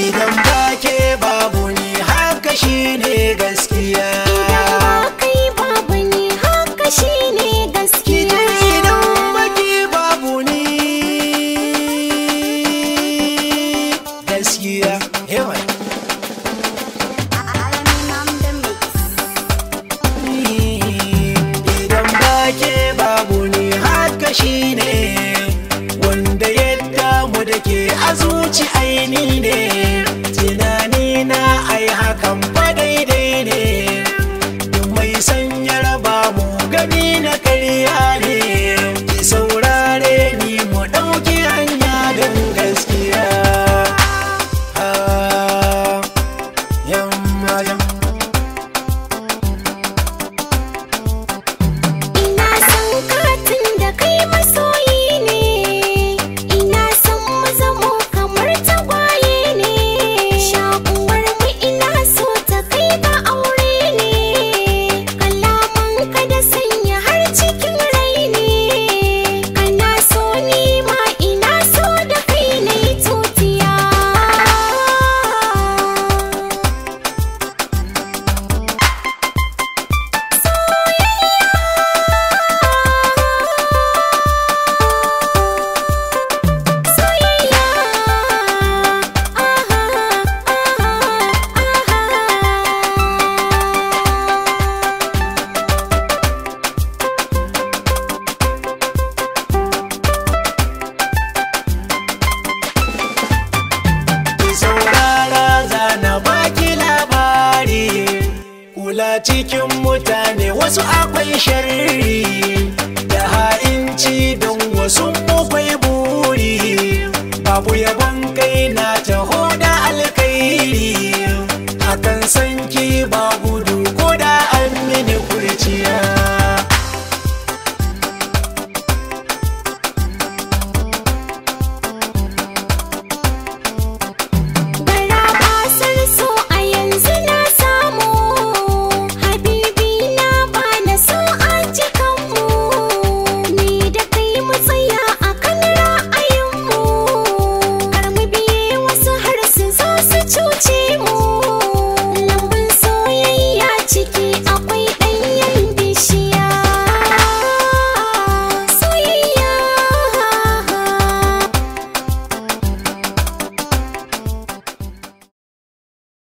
Idan ba ke babu ni haka shine gaskiya. Idan ba kai babu ni haka shine gaskiya. Idan ba ke babu ni gaskiya. Yawan idan ba ke babu ni haka shine wanda yadda mu da ke a zuci aini ne. Tunani na ai hakan fa daidai ne. Mai sanya raba mu gani na karya ne. Ki saurare ni mu ɗauki hanya don gaskiya. Ina son katin da kai masoyi ne. Ina son mu zamo kamar tagwaye ne. Shakuwar mu ina so ta kai ga aure ne. Kalaman ka da sanya har cikin rai ne. Kana so ni ma ina so da kai na yi tutiya. Ki saurara zana baki labari. Kula cikin mutane wasu akwai sharri da ha'inci don wasu akwai buri. Babu yabon kai na taho da alkairi. Akan sanki babu